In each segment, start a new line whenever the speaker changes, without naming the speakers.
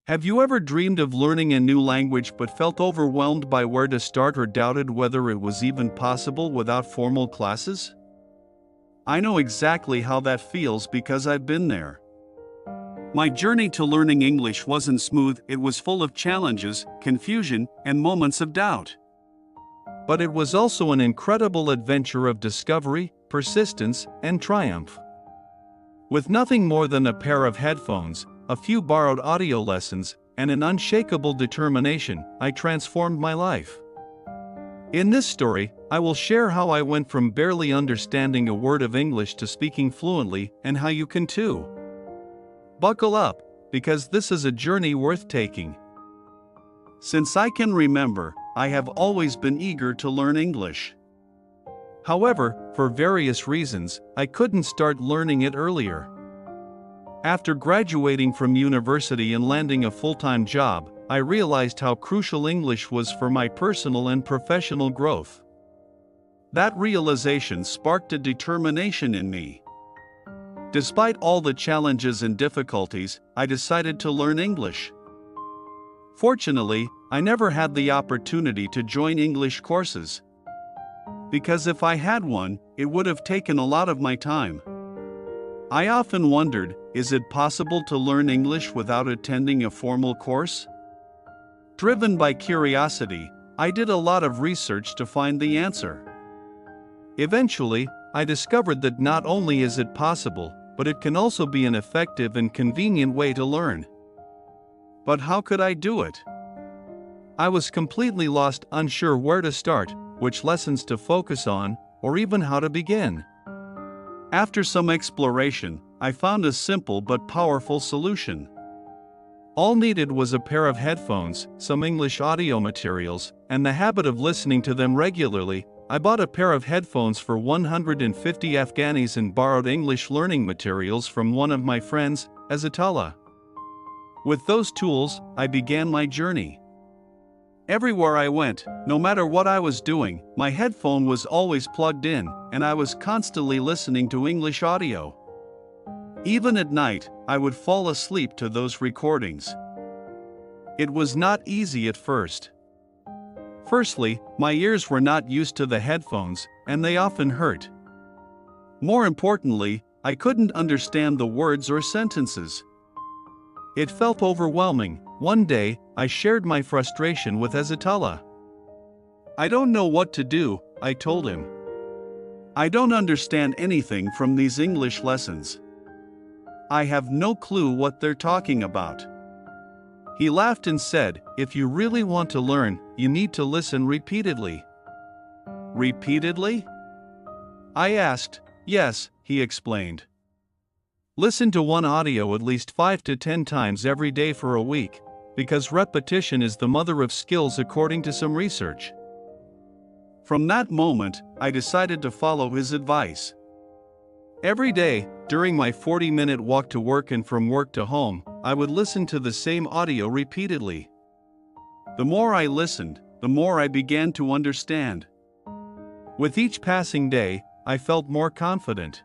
Have you ever dreamed of learning a new language but felt overwhelmed by where to start or doubted whether it was even possible without formal classes? I know exactly how that feels because I've been there. My journey to learning English wasn't smooth, it was full of challenges, confusion, and moments of doubt. But it was also an incredible adventure of discovery, persistence, and triumph. With nothing more than a pair of headphones, a few borrowed audio lessons, and an unshakable determination, I transformed my life. In this story, I will share how I went from barely understanding a word of English to speaking fluently, and how you can too. Buckle up, because this is a journey worth taking. Since I can remember, I have always been eager to learn English. However, for various reasons, I couldn't start learning it earlier. After graduating from university and landing a full-time job, I realized how crucial English was for my personal and professional growth. That realization sparked a determination in me. Despite all the challenges and difficulties, I decided to learn English. Fortunately, I never had the opportunity to join English courses. Because if I had one, it would have taken a lot of my time. I often wondered, is it possible to learn English without attending a formal course? Driven by curiosity, I did a lot of research to find the answer. Eventually, I discovered that not only is it possible, but it can also be an effective and convenient way to learn. But how could I do it? I was completely lost, unsure where to start, which lessons to focus on, or even how to begin. After some exploration, I found a simple but powerful solution. All needed was a pair of headphones, some English audio materials, and the habit of listening to them regularly. I bought a pair of headphones for 150 Afghanis and borrowed English learning materials from one of my friends, Azatullah. With those tools, I began my journey. Everywhere I went, no matter what I was doing, my headphone was always plugged in, and I was constantly listening to English audio. Even at night, I would fall asleep to those recordings. It was not easy at first. Firstly, my ears were not used to the headphones, and they often hurt. More importantly, I couldn't understand the words or sentences. It felt overwhelming. One day, I shared my frustration with Azatullah. "I don't know what to do," I told him. "I don't understand anything from these English lessons. I have no clue what they're talking about." He laughed and said, "If you really want to learn, you need to listen repeatedly." "Repeatedly?" I asked. "Yes," he explained. "Listen to one audio at least 5 to 10 times every day for a week, because repetition is the mother of skills according to some research." From that moment, I decided to follow his advice. Every day, during my 40-minute walk to work and from work to home, I would listen to the same audio repeatedly. The more I listened, the more I began to understand. With each passing day, I felt more confident.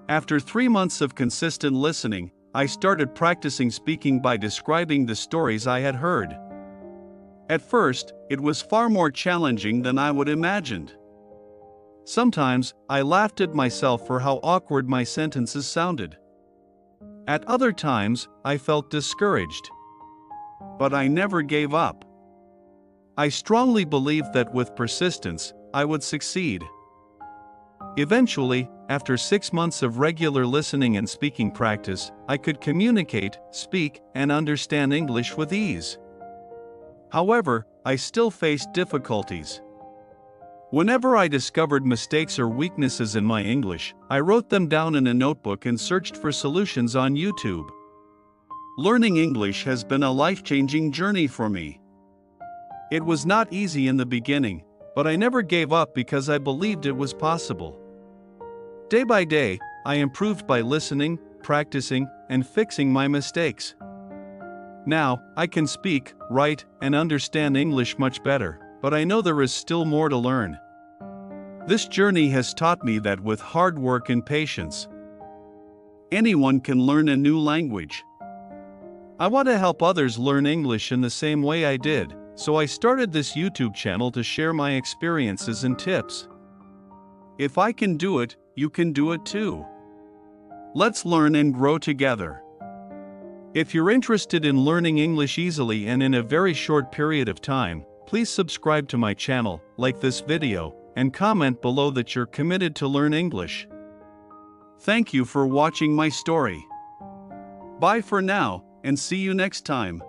After 3 months of consistent listening, I started practicing speaking by describing the stories I had heard. At first, it was far more challenging than I would imagined. Sometimes, I laughed at myself for how awkward my sentences sounded. At other times, I felt discouraged. But I never gave up. I strongly believed that with persistence, I would succeed. Eventually, after 6 months of regular listening and speaking practice, I could communicate, speak, and understand English with ease. However, I still faced difficulties. Whenever I discovered mistakes or weaknesses in my English, I wrote them down in a notebook and searched for solutions on YouTube. Learning English has been a life-changing journey for me. It was not easy in the beginning, but I never gave up because I believed it was possible. Day by day, I improved by listening, practicing, and fixing my mistakes. Now, I can speak, write, and understand English much better, but I know there is still more to learn. This journey has taught me that with hard work and patience, anyone can learn a new language. I want to help others learn English in the same way I did, so I started this YouTube channel to share my experiences and tips. If I can do it, you can do it too. Let's learn and grow together. If you're interested in learning English easily and in a very short period of time, please subscribe to my channel, like this video, and comment below that you're committed to learn English. Thank you for watching my story. Bye for now, and see you next time.